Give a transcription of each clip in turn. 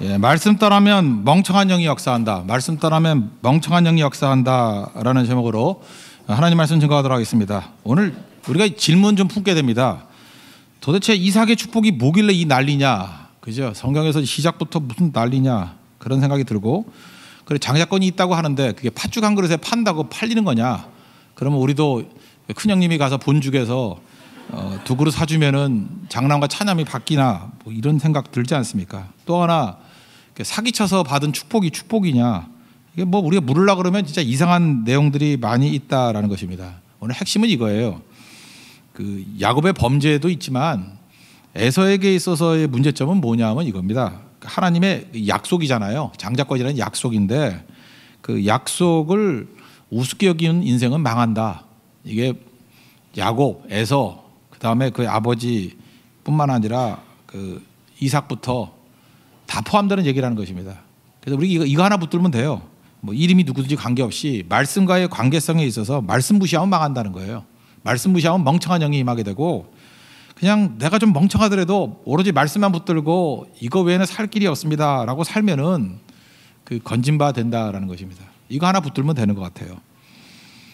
예, 말씀 떠나면 멍청한 영이 역사한다. 말씀 떠나면 멍청한 영이 역사한다라는 제목으로 하나님 말씀 증거하도록 하겠습니다. 오늘 우리가 질문 좀 품게 됩니다. 도대체 이삭의 축복이 뭐길래 이 난리냐? 그죠? 성경에서 시작부터 무슨 난리냐? 그런 생각이 들고, 그래 장자권이 있다고 하는데 그게 팥죽 한 그릇에 판다고 팔리는 거냐? 그러면 우리도 큰형님이 가서 본죽에서 두 그릇 사주면은 장남과 차남이 바뀌나, 뭐 이런 생각 들지 않습니까? 또 하나, 사기쳐서 받은 축복이 축복이냐? 이게 뭐 우리가 물으려고 그러면 진짜 이상한 내용들이 많이 있다라는 것입니다. 오늘 핵심은 이거예요. 그 야곱의 범죄도 있지만 에서에게 있어서의 문제점은 뭐냐면 이겁니다. 하나님의 약속이잖아요. 장자권이라는 약속인데 그 약속을 우습게 여기는 인생은 망한다. 이게 야곱, 에서, 그 다음에 그 아버지뿐만 아니라 그 이삭부터 다 포함되는 얘기라는 것입니다. 그래서 우리 이거 하나 붙들면 돼요. 뭐 이름이 누구든지 관계없이 말씀과의 관계성에 있어서 말씀 무시하면 망한다는 거예요. 말씀 무시하면 멍청한 영이 임하게 되고, 그냥 내가 좀 멍청하더라도 오로지 말씀만 붙들고 이거 외에는 살 길이 없습니다라고 살면은 그 건진바 된다라는 것입니다. 이거 하나 붙들면 되는 것 같아요.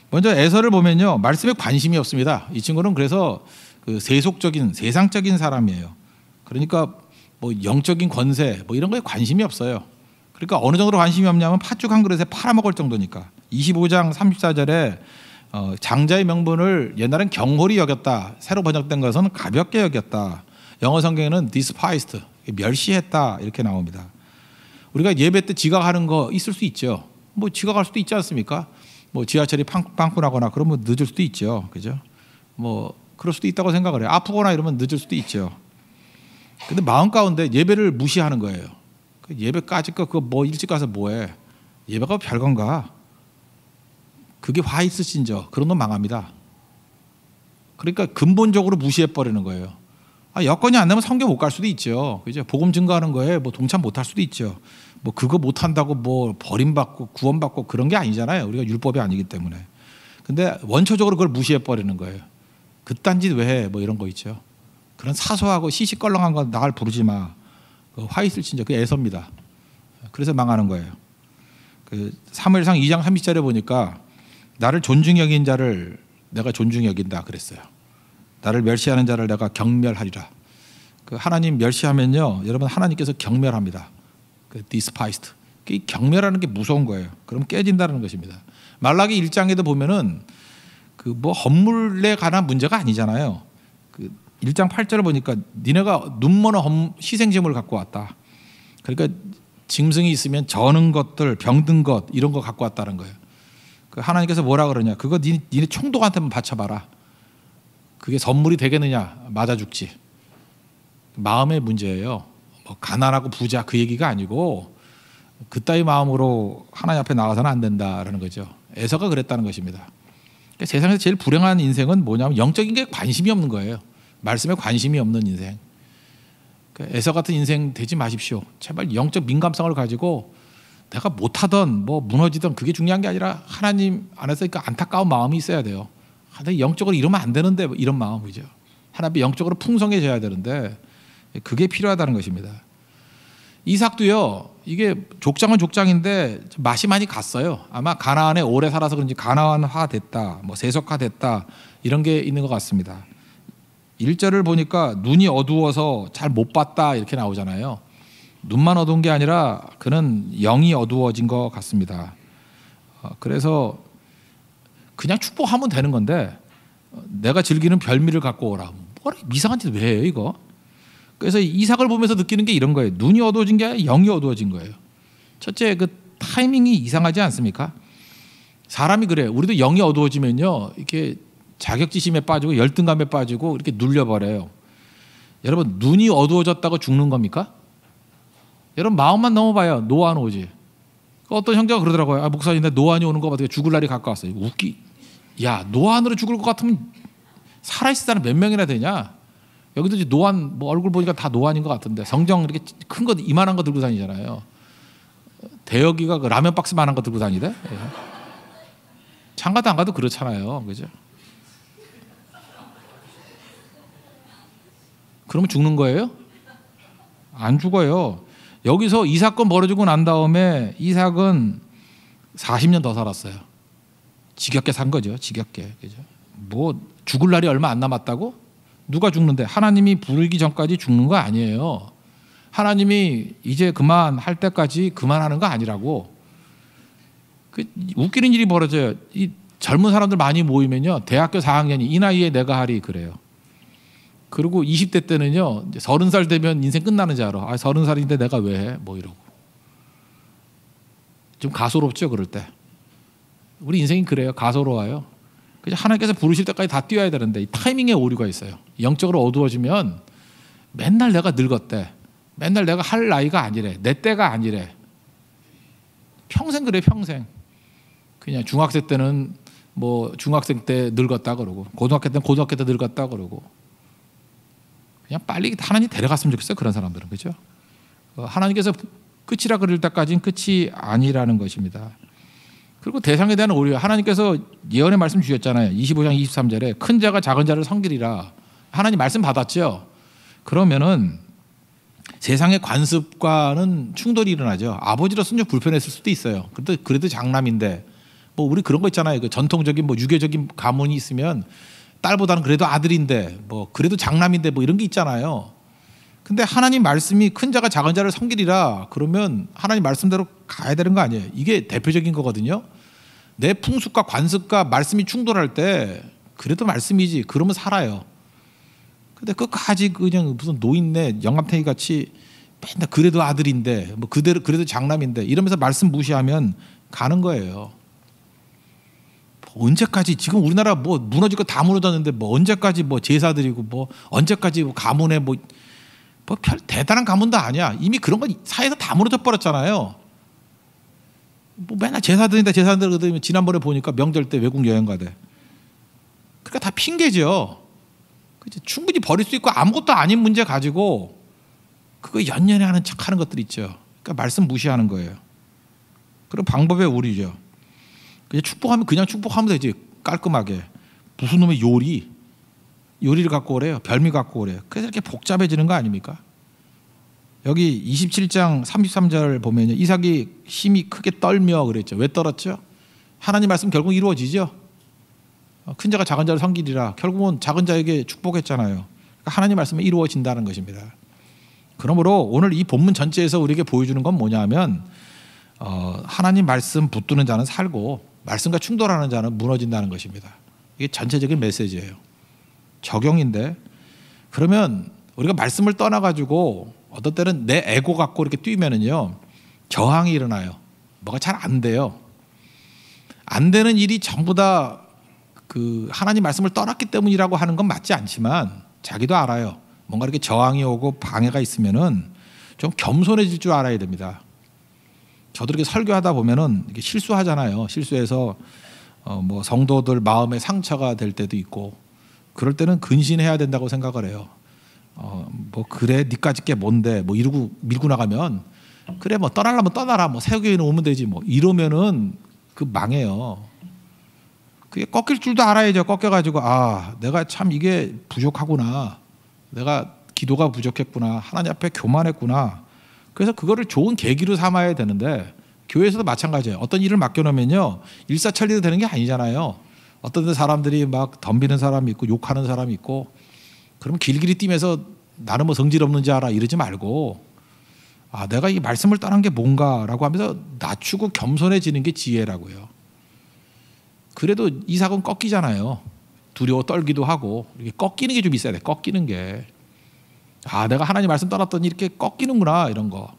먼저 에서를 보면요, 말씀에 관심이 없습니다. 이 친구는 그래서 그 세속적인 세상적인 사람이에요. 그러니까 뭐 영적인 권세 뭐 이런 거에 관심이 없어요. 그러니까 어느 정도로 관심이 없냐면 팥죽 한 그릇에 팔아먹을 정도니까. 25장 34절에 장자의 명분을 옛날엔 경홀히 여겼다. 새로 번역된 것은 가볍게 여겼다. 영어 성경에는 despised, 멸시했다 이렇게 나옵니다. 우리가 예배 때 지각하는 거 있을 수 있죠. 뭐 지각할 수도 있지 않습니까? 뭐 지하철이 빵꾸나거나 그러면 늦을 수도 있죠. 그죠? 뭐 그럴 수도 있다고 생각을 해요. 아프거나 이러면 늦을 수도 있죠. 근데 마음 가운데 예배를 무시하는 거예요. 예배까지 거 그거 뭐 일찍 가서 뭐해? 예배가 별건가? 그게 화 있으신저 그런 놈 망합니다. 그러니까 근본적으로 무시해 버리는 거예요. 여건이 안 되면 성교 못 갈 수도 있죠. 그죠? 복음 증거하는 거에 뭐 동참 못 할 수도 있죠. 뭐 그거 못 한다고 뭐 버림받고 구원받고 그런 게 아니잖아요. 우리가 율법이 아니기 때문에. 근데 원초적으로 그걸 무시해 버리는 거예요. 그딴 짓 왜 해? 뭐 이런 거 있죠. 그런 사소하고 시시껄렁한 거 나를 부르지 마. 화 있을 진짜 그게 에서입니다. 그래서 망하는 거예요. 그 사무엘상 2장 30절에 보니까 나를 존중히 여긴 자를 내가 존중히 여긴다 그랬어요. 나를 멸시하는 자를 내가 경멸하리라. 그 하나님 멸시하면요, 여러분 하나님께서 경멸합니다. 그 despised. 그 경멸하는 게 무서운 거예요. 그럼 깨진다는 것입니다. 말라기 1장에도 보면은 그 뭐 헌물에 관한 문제가 아니잖아요. 그 1장 8절을 보니까 니네가 눈먼 희생제물을 갖고 왔다. 그러니까 짐승이 있으면 저는 것들, 병든 것 이런 거 갖고 왔다는 거예요. 그 하나님께서 뭐라 그러냐? 그거 니네 총독한테만 바쳐봐라. 그게 선물이 되겠느냐? 맞아 죽지. 마음의 문제예요. 뭐 가난하고 부자 그 얘기가 아니고 그따위 마음으로 하나님 앞에 나가서는 안 된다라는 거죠. 에서가 그랬다는 것입니다. 그러니까 세상에서 제일 불행한 인생은 뭐냐면 영적인 게 관심이 없는 거예요. 말씀에 관심이 없는 인생. 에서 같은 인생 되지 마십시오. 제발 영적 민감성을 가지고 내가 못하던 뭐 무너지던 그게 중요한 게 아니라 하나님 안에서 그러니까 안타까운 마음이 있어야 돼요. 영적으로 이러면 안 되는데 이런 마음이죠. 하나님 영적으로 풍성해져야 되는데 그게 필요하다는 것입니다. 이삭도요, 이게 족장은 족장인데 맛이 많이 갔어요. 아마 가나안에 오래 살아서 그런지 가나안화 됐다, 뭐 세속화 됐다 이런 게 있는 것 같습니다. 1절을 보니까 눈이 어두워서 잘 못 봤다 이렇게 나오잖아요. 눈만 어두운 게 아니라 그는 영이 어두워진 것 같습니다. 그래서 그냥 축복하면 되는 건데 내가 즐기는 별미를 갖고 오라. 뭐라 이상한 짓 왜 해요 이거? 그래서 이삭을 보면서 느끼는 게 이런 거예요. 눈이 어두워진 게 아니라 영이 어두워진 거예요. 첫째, 그 타이밍이 이상하지 않습니까? 사람이 그래요. 우리도 영이 어두워지면요, 이렇게 자격지심에 빠지고 열등감에 빠지고 이렇게 눌려버려요. 여러분, 눈이 어두워졌다고 죽는 겁니까? 여러분 마음만 넘어봐요. 노안 오지. 어떤 형제가 그러더라고요. 목사님 나 노안이 오는 거 같아요. 죽을 날이 가까웠어요. 야, 노안으로 죽을 것 같으면 살아있을 사람 몇 명이나 되냐? 여기도 이제 노안, 뭐 얼굴 보니까 다 노안인 것 같은데 성경 이렇게 큰 거 이만한 거 들고 다니잖아요. 대여기가 그 라면 박스만한 거 들고 다니대. 장가도 안 가도 그렇잖아요. 그죠? 그러면 죽는 거예요? 안 죽어요. 여기서 이 사건 벌어지고 난 다음에 이삭은 40년 더 살았어요. 지겹게 산 거죠. 지겹게. 그죠? 뭐 죽을 날이 얼마 안 남았다고? 누가 죽는데? 하나님이 부르기 전까지 죽는 거 아니에요. 하나님이 이제 그만할 때까지 그만하는 거 아니라고. 웃기는 일이 벌어져요. 이 젊은 사람들 많이 모이면요, 대학교 4학년이 이 나이에 내가 하리 그래요. 그리고 20대 때는요, 이제 30살 되면 인생 끝나는 줄 알아. 30살인데 내가 왜 해? 뭐 이러고. 좀 가소롭죠, 그럴 때. 우리 인생이 그래요. 가소로워요. 그냥 하나님께서 부르실 때까지 다 뛰어야 되는데 이 타이밍에 오류가 있어요. 영적으로 어두워지면 맨날 내가 늙었대. 맨날 내가 할 나이가 아니래. 내 때가 아니래. 평생 그래, 평생. 그냥 중학생 때는 뭐 중학생 때 늙었다 그러고, 고등학교 때는 고등학교 때 늙었다 그러고. 그냥 빨리 하나님 데려갔으면 좋겠어요, 그런 사람들은. 그죠? 하나님께서 끝이라 그럴 때까지는 끝이 아니라는 것입니다. 그리고 대상에 대한 오류, 하나님께서 예언의 말씀 주셨잖아요. 25장 23절에 큰 자가 작은 자를 섬기리라. 하나님 말씀 받았죠. 그러면은 세상의 관습과는 충돌이 일어나죠. 아버지로서는 좀 불편했을 수도 있어요. 그래도 장남인데, 뭐 우리 그런 거 있잖아요. 그 전통적인 뭐 유교적인 가문이 있으면 딸보다는 그래도 아들인데, 뭐 그래도 장남인데, 뭐 이런 게 있잖아요. 근데 하나님 말씀이 큰 자가 작은 자를 섬기리라 그러면 하나님 말씀대로 가야 되는 거 아니에요. 이게 대표적인 거거든요. 내 풍습과 관습과 말씀이 충돌할 때 그래도 말씀이지 그러면 살아요. 근데 끝까지 그냥 무슨 노인네 영감탱이 같이 맨날 그래도 아들인데, 뭐 그래도 장남인데 이러면서 말씀 무시하면 가는 거예요. 언제까지, 지금 우리나라 뭐 무너질 거 다 무너졌는데 뭐 언제까지 뭐 제사 드리고 뭐 언제까지 뭐 가문에 뭐 별 대단한 가문도 아니야. 이미 그런 건 사회에서 다 무너져 버렸잖아요. 뭐 맨날 제사 드린다 지난번에 보니까 명절 때 외국 여행 가대. 그러니까 다 핑계죠. 그치? 충분히 버릴 수 있고 아무것도 아닌 문제 가지고 그거 연연해 하는 척하는 것들 있죠. 그러니까 말씀 무시하는 거예요. 그리고 방법의 오류죠. 그냥 축복하면 그냥 축복하면 되지, 깔끔하게. 무슨 놈의 요리를 갖고 오래요. 별미 갖고 오래요. 그래서 이렇게 복잡해지는 거 아닙니까? 여기 27장 33절 보면요, 이삭이 힘이 크게 떨며 그랬죠. 왜 떨었죠? 하나님 말씀 결국 이루어지죠. 큰 자가 작은 자를 섬기리라. 결국은 작은 자에게 축복했잖아요. 그러니까 하나님 말씀이 이루어진다는 것입니다. 그러므로 오늘 이 본문 전체에서 우리에게 보여주는 건 뭐냐면, 하나님 말씀 붙드는 자는 살고 말씀과 충돌하는 자는 무너진다는 것입니다. 이게 전체적인 메시지예요. 적용인데, 그러면 우리가 말씀을 떠나가지고 어떤 때는 내 에고 갖고 이렇게 뛰면은요, 저항이 일어나요. 뭐가 잘 안 돼요. 안 되는 일이 전부 다 그 하나님 말씀을 떠났기 때문이라고 하는 건 맞지 않지만 자기도 알아요. 뭔가 이렇게 저항이 오고 방해가 있으면은 좀 겸손해질 줄 알아야 됩니다. 저도 이렇게 설교하다 보면은 이렇게 실수하잖아요. 실수해서 뭐 성도들 마음에 상처가 될 때도 있고, 그럴 때는 근신해야 된다고 생각을 해요. 뭐 그래 니까짓 게 뭔데 뭐 이러고 밀고 나가면, 그래 뭐 떠나려면 떠나라, 뭐 새 교회는 오면 되지, 뭐 이러면은 그 망해요. 그게 꺾일 줄도 알아야죠. 꺾여가지고 내가 참 이게 부족하구나, 내가 기도가 부족했구나, 하나님 앞에 교만했구나. 그래서 그거를 좋은 계기로 삼아야 되는데, 교회에서도 마찬가지예요. 어떤 일을 맡겨놓으면요, 일사천리로 되는 게 아니잖아요. 어떤 데 사람들이 막 덤비는 사람이 있고 욕하는 사람이 있고, 그럼 길길이 뛰면서 나는 뭐 성질 없는지 알아 이러지 말고, 내가 이 말씀을 떠난 게 뭔가라고 하면서 낮추고 겸손해지는 게 지혜라고요. 그래도 이삭은 꺾이잖아요. 두려워 떨기도 하고, 이렇게 꺾이는 게 좀 있어야 돼. 꺾이는 게. 내가 하나님 말씀 떠났더니 이렇게 꺾이는구나, 이런 거.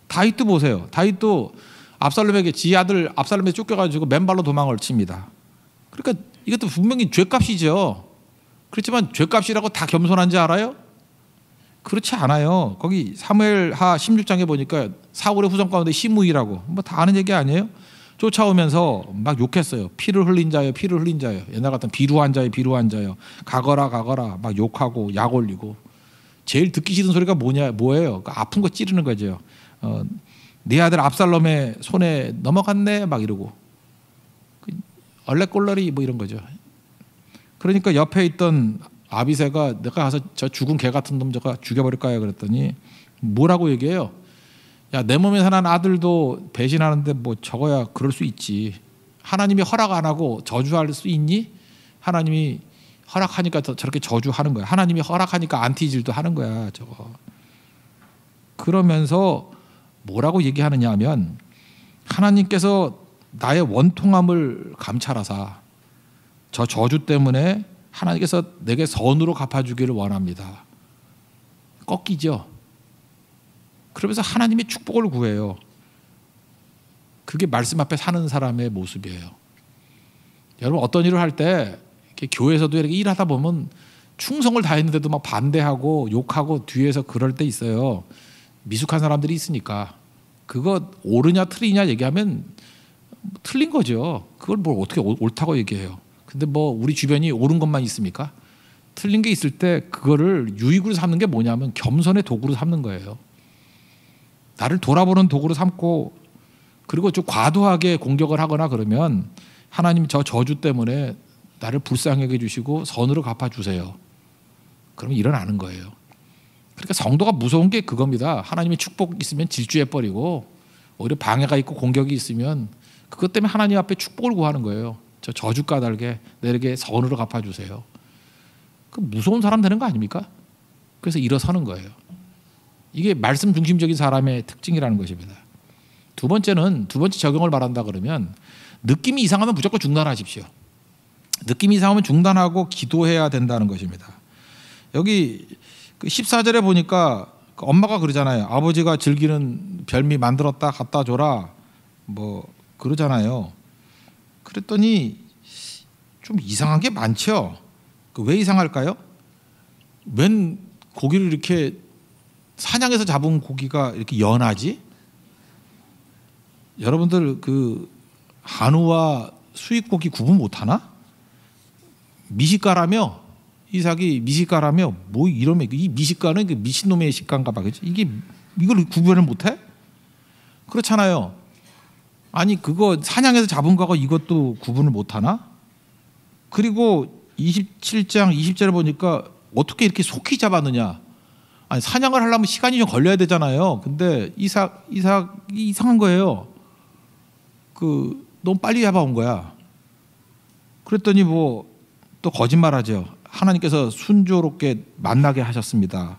다윗도 보세요. 다윗도 압살롬에게, 지 아들 압살롬에 쫓겨가지고 맨발로 도망을 칩니다. 그러니까 이것도 분명히 죄값이죠. 그렇지만 죄값이라고 다 겸손한지 알아요? 그렇지 않아요. 거기 사무엘하 16장에 보니까 사울의 후손 가운데 시므이라고, 뭐 다 아는 얘기 아니에요? 쫓아오면서 막 욕했어요. 피를 흘린 자요, 피를 흘린 자요. 옛날 같은 비루한 자요, 비루한 자요. 가거라 막 욕하고 약 올리고. 제일 듣기 싫은 소리가 뭐예요? 아픈 거 찌르는 거죠. 네 아들 압살롬의 손에 넘어갔네 막 이러고, 얼레꼴러리 뭐 이런 거죠. 그러니까 옆에 있던 아비새가 내가 가서 저 죽은 개 같은 놈 저거 죽여버릴까요? 그랬더니 뭐라고 얘기해요? 야, 내 몸에 사는 아들도 배신하는데 뭐 저거야 그럴 수 있지. 하나님이 허락 안 하고 저주할 수 있니? 하나님이 허락하니까 저렇게 저주하는 거야. 하나님이 허락하니까 안티질도 하는 거야. 저거. 그러면서 뭐라고 얘기하느냐 하면 하나님께서 나의 원통함을 감찰하사 저 저주 때문에 하나님께서 내게 선으로 갚아주기를 원합니다. 꺾이죠. 그러면서 하나님의 축복을 구해요. 그게 말씀 앞에 사는 사람의 모습이에요. 여러분 어떤 일을 할 때 교회에서도 이렇게 일하다 보면 충성을 다했는데도 막 반대하고 욕하고 뒤에서 그럴 때 있어요. 미숙한 사람들이 있으니까. 그거 옳으냐 틀리냐 얘기하면 틀린 거죠. 그걸 뭘 어떻게 옳다고 얘기해요. 근데 뭐 우리 주변이 옳은 것만 있습니까? 틀린 게 있을 때 그거를 유익으로 삼는 게 뭐냐면 겸손의 도구로 삼는 거예요. 나를 돌아보는 도구로 삼고, 그리고 좀 과도하게 공격을 하거나 그러면 하나님 저 저주 때문에 나를 불쌍하게 해주시고 선으로 갚아주세요. 그러면 일어나는 거예요. 그러니까 성도가 무서운 게 그겁니다. 하나님의 축복 있으면 질주해버리고 오히려 방해가 있고 공격이 있으면 그것 때문에 하나님 앞에 축복을 구하는 거예요. 저 저주 까닭에 내게 선으로 갚아주세요. 그 무서운 사람 되는 거 아닙니까? 그래서 일어서는 거예요. 이게 말씀 중심적인 사람의 특징이라는 것입니다. 두 번째 적용을 말한다 그러면 느낌이 이상하면 무조건 중단하십시오. 느낌이 이상하면 중단하고 기도해야 된다는 것입니다. 여기 14절에 보니까 엄마가 그러잖아요. 아버지가 즐기는 별미 만들었다 갖다 줘라 뭐 그러잖아요. 그랬더니 좀 이상한 게 많죠. 왜 이상할까요? 웬 고기를 이렇게 사냥해서 잡은 고기가 이렇게 연하지? 여러분들 그 한우와 수입고기 구분 못하나? 미식가라며 이삭이 미식가라며 뭐 이러면 이 미식가는 그 미친놈의 식가인가 봐. 그치? 이걸 구분을 못해? 그렇잖아요. 아니 그거 사냥해서 잡은 거하고 이것도 구분을 못하나? 그리고 27장 20절에 보니까 어떻게 이렇게 속히 잡았느냐? 아니 사냥을 하려면 시간이 좀 걸려야 되잖아요. 근데 이삭이 이상한 거예요. 너무 빨리 잡아온 거야. 그랬더니 뭐 또 거짓말하죠. 하나님께서 순조롭게 만나게 하셨습니다.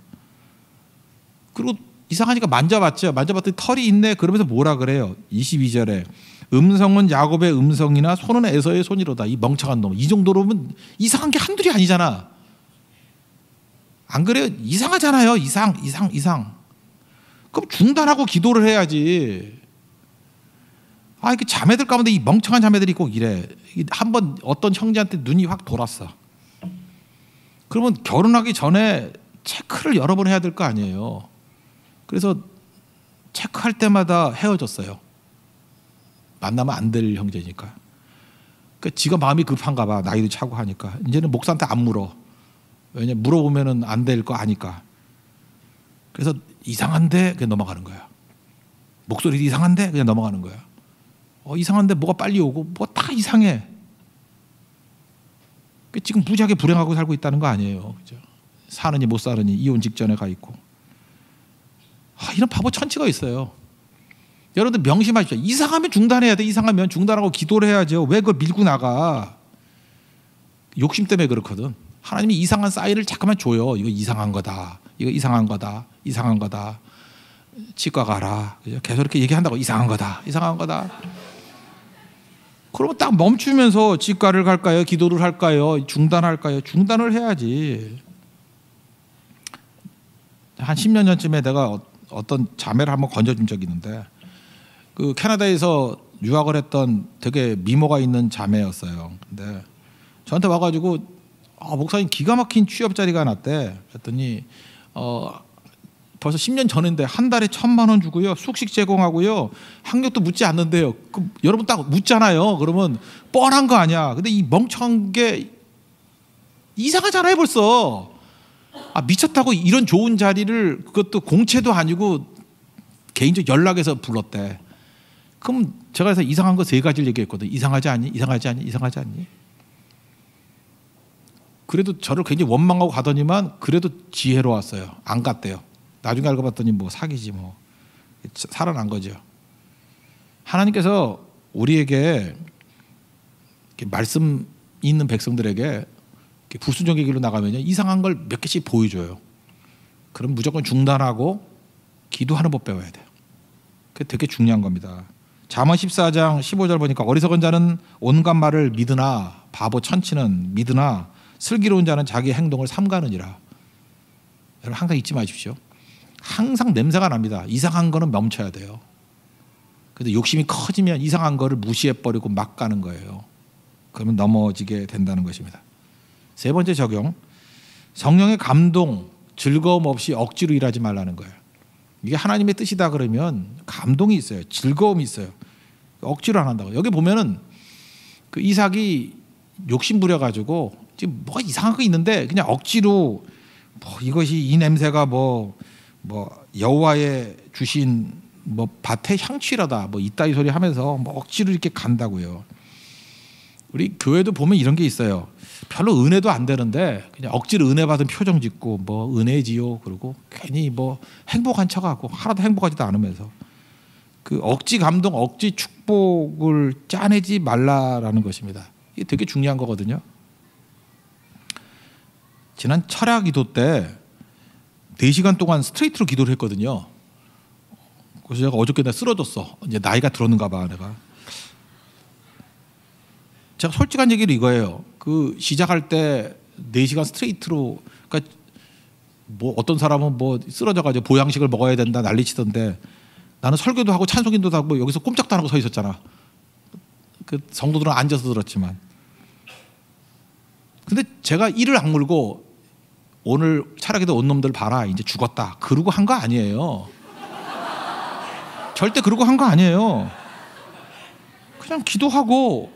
그리고 이상하니까 만져봤죠. 만져봤더니 털이 있네. 그러면서 뭐라 그래요? 22절에 음성은 야곱의 음성이나 손은 에서의 손이로다. 이 멍청한 놈. 이 정도로면 이상한 게 한둘이 아니잖아. 안 그래요? 이상하잖아요. 이상. 그럼 중단하고 기도를 해야지. 그 자매들 가운데 이 멍청한 자매들이 꼭 이래. 한번 어떤 형제한테 눈이 확 돌았어. 그러면 결혼하기 전에 체크를 여러 번 해야 될 거 아니에요. 그래서 체크할 때마다 헤어졌어요. 만나면 안 될 형제니까. 그러니까 지가 마음이 급한가 봐. 나이도 차고 하니까. 이제는 목사한테 안 물어. 왜냐면 물어보면 안 될 거 아니까. 그래서 이상한데 그냥 넘어가는 거야. 목소리도 이상한데 그냥 넘어가는 거야. 이상한데 뭐가 빨리 오고 뭐 다 이상해. 지금 무지하게 불행하고 살고 있다는 거 아니에요. 그죠? 사느니 못 사느니 이혼 직전에 가 있고. 이런 바보 천치가 있어요. 여러분들 명심하십시오. 이상하면 중단해야 돼. 이상하면 중단하고 기도를 해야죠. 왜 그걸 밀고 나가? 욕심 때문에 그렇거든. 하나님이 이상한 사인을 잠깐만 줘요. 이거 이상한 거다. 이거 이상한 거다. 이상한 거다. 치과 가라. 그죠? 계속 이렇게 얘기한다고. 이상한 거다. 이상한 거다. 그러면 딱 멈추면서 치과를 갈까요? 기도를 할까요? 중단할까요? 중단을 해야지. 한 10년 전쯤에 내가 어떤 자매를 한번 건져준 적이 있는데 그 캐나다에서 유학을 했던 되게 미모가 있는 자매였어요. 근데 저한테 와가지고 목사님 기가 막힌 취업 자리가 났대. 그랬더니 벌써 10년 전인데 한 달에 1,000만 원 주고요. 숙식 제공하고요. 학력도 묻지 않는데요. 여러분 딱 묻잖아요. 그러면 뻔한 거 아니야. 근데 이 멍청한 게 이상하잖아요 벌써. 미쳤다고 이런 좋은 자리를 그것도 공채도 아니고 개인적 연락해서 불렀대. 그럼 제가 그래서 이상한 거 3가지를 얘기했거든. 이상하지 않니? 이상하지 않니? 이상하지 않니? 그래도 저를 굉장히 원망하고 가더니만 그래도 지혜로웠어요. 안 갔대요. 나중에 알고 봤더니 뭐 사기지 뭐. 살아난 거죠. 하나님께서 우리에게 말씀 있는 백성들에게 불순종의 길로 나가면 이상한 걸 몇 개씩 보여줘요. 그럼 무조건 중단하고 기도하는 법 배워야 돼요. 그게 되게 중요한 겁니다. 잠언 14장 15절 보니까 어리석은 자는 온갖 말을 믿으나 바보 천치는 믿으나 슬기로운 자는 자기 행동을 삼가느니라. 여러분 항상 잊지 마십시오. 항상 냄새가 납니다. 이상한 거는 멈춰야 돼요. 근데 욕심이 커지면 이상한 거를 무시해버리고 막 가는 거예요. 그러면 넘어지게 된다는 것입니다. 세 번째 적용, 성령의 감동, 즐거움 없이 억지로 일하지 말라는 거예요. 이게 하나님의 뜻이다 그러면 감동이 있어요. 즐거움이 있어요. 억지로 안 한다고. 여기 보면은 그 이삭이 욕심 부려가지고 지금 뭐가 이상한 거 있는데 그냥 억지로 뭐 이것이 이 냄새가 뭐 여호와의 주신 뭐 밭의 향취라다 뭐 이따위 소리 하면서 뭐 억지로 이렇게 간다고요. 우리 교회도 보면 이런 게 있어요. 별로 은혜도 안 되는데 그냥 억지로 은혜 받은 표정 짓고 뭐 은혜지요 그러고 괜히 뭐 행복한 척하고 하나도 행복하지도 않으면서 그 억지 감동, 억지 축복을 짜내지 말라라는 것입니다. 이게 되게 중요한 거거든요. 지난 철야 기도 때 4시간 동안 스트레이트로 기도를 했거든요. 그래서 제가 어저께 나 쓰러졌어. 이제 나이가 들었는가 봐 내가. 제가 솔직한 얘기를 이거예요. 그 시작할 때 4시간 스트레이트로, 그러니까 뭐 어떤 사람은 뭐 쓰러져가지고 보양식을 먹어야 된다 난리치던데 나는 설교도 하고 찬송인도 하고 여기서 꼼짝도 안 하고 서 있었잖아. 그 성도들은 앉아서 들었지만. 근데 제가 이를 악물고 오늘 차라기도 온 놈들 봐라 이제 죽었다 그러고 한 거 아니에요. 절대 그러고 한 거 아니에요. 그냥 기도하고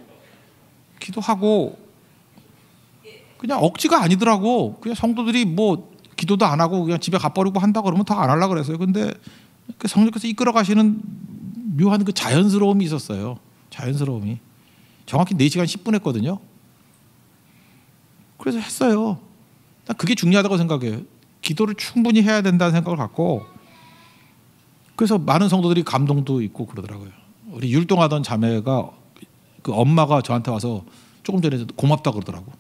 그냥 억지가 아니더라고. 그냥 성도들이 뭐 기도도 안 하고 그냥 집에 가버리고 한다 그러면 더 안 하려고 그랬어요. 근데 성령께서 이끌어 가시는 묘한 그 자연스러움이 있었어요. 자연스러움이. 정확히 4시간 10분 했거든요. 그래서 했어요. 난 그게 중요하다고 생각해요. 기도를 충분히 해야 된다는 생각을 갖고 그래서 많은 성도들이 감동도 있고 그러더라고요. 우리 율동하던 자매가 그 엄마가 저한테 와서 조금 전에 고맙다 그러더라고.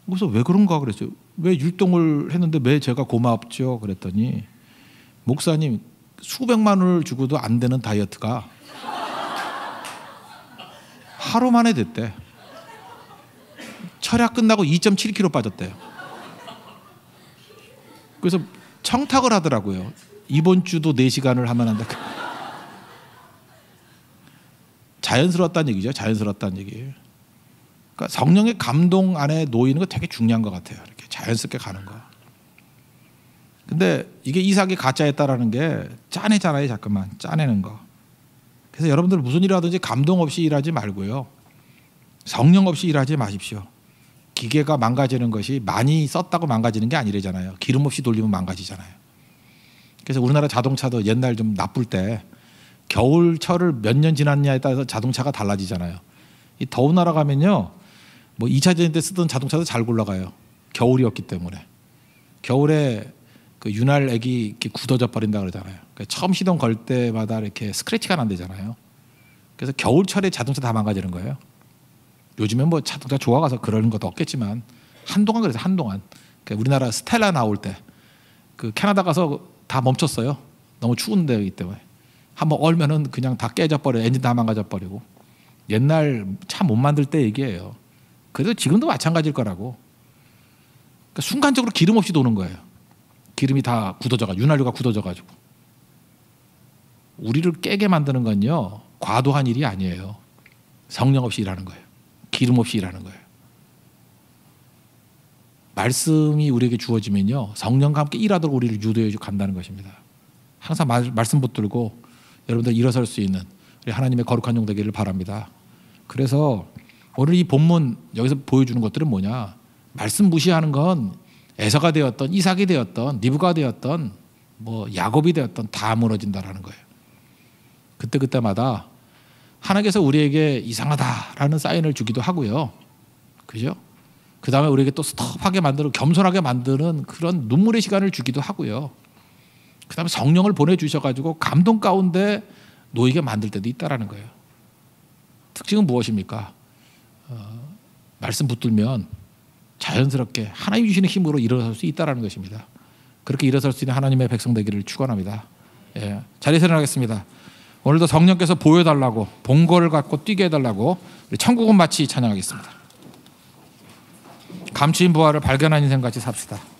그래서 왜 그런가 그랬어요. 왜 율동을 했는데 왜 제가 고맙죠? 그랬더니 목사님 수백만 원을 주고도 안 되는 다이어트가 하루 만에 됐대. 철야 끝나고 2.7kg 빠졌대요. 그래서 청탁을 하더라고요. 이번 주도 4시간을 하면 한다. 자연스러웠다는 얘기죠. 자연스러웠다는 얘기예요. 그러니까 성령의 감동 안에 놓이는 거 되게 중요한 것 같아요. 이렇게 자연스럽게 가는 거. 근데 이게 이삭이 가짜였다라는 게 짜내잖아요. 잠깐만 짜내는 거. 그래서 여러분들 무슨 일을 하든지 감동 없이 일하지 말고요. 성령 없이 일하지 마십시오. 기계가 망가지는 것이 많이 썼다고 망가지는 게 아니래잖아요. 기름 없이 돌리면 망가지잖아요. 그래서 우리나라 자동차도 옛날 좀 나쁠 때 겨울철을 몇 년 지났냐에 따라서 자동차가 달라지잖아요. 이 더운 나라 가면요. 뭐 2차 대전 때 쓰던 자동차도 잘 굴러가요. 겨울이었기 때문에. 겨울에 그 윤활액이 이렇게 굳어져 버린다 그러잖아요. 그러니까 처음 시동 걸 때마다 이렇게 스크래치가 난대잖아요. 그래서 겨울철에 자동차 다 망가지는 거예요. 요즘엔 뭐 자동차 좋아가서 그러는 것도 없겠지만 한동안 그래서 한동안 그러니까 우리나라 스텔라 나올 때 그 캐나다 가서 다 멈췄어요. 너무 추운 데이기 때문에 한번 얼면은 그냥 다 깨져버려. 엔진 다 망가져버리고. 옛날 차 못 만들 때 얘기예요. 그래도 지금도 마찬가지일 거라고. 그러니까 순간적으로 기름 없이 도는 거예요. 기름이 다 굳어져가지고 윤활유가 굳어져가지고. 우리를 깨게 만드는 건요 과도한 일이 아니에요. 성령 없이 일하는 거예요. 기름 없이 일하는 거예요. 말씀이 우리에게 주어지면요 성령과 함께 일하도록 우리를 유도해 간다는 것입니다. 항상 말씀 붙들고 여러분들 일어설 수 있는 우리 하나님의 거룩한 종 되기를 바랍니다. 그래서 오늘 이 본문 여기서 보여주는 것들은 뭐냐, 말씀 무시하는 건 에서가 되었던 이삭이 되었던 리브가 되었던 뭐 야곱이 되었던 다 무너진다라는 거예요. 그때마다 하나님께서 우리에게 이상하다라는 사인을 주기도 하고요. 그죠? 그 다음에 우리에게 또 스톱하게 만드는 겸손하게 만드는 그런 눈물의 시간을 주기도 하고요. 그다음에 성령을 보내주셔가지고 감동 가운데 놓이게 만들 때도 있다라는 거예요. 특징은 무엇입니까? 말씀 붙들면 자연스럽게 하나님 주시는 힘으로 일어설 수 있다라는 것입니다. 그렇게 일어설 수 있는 하나님의 백성 되기를 축원합니다. 예, 자리에서 일어나겠습니다. 오늘도 성령께서 보여달라고 본거를 갖고 뛰게 해달라고 우리 천국은 마치 찬양하겠습니다. 감추인 부활을 발견한 인생같이 삽시다.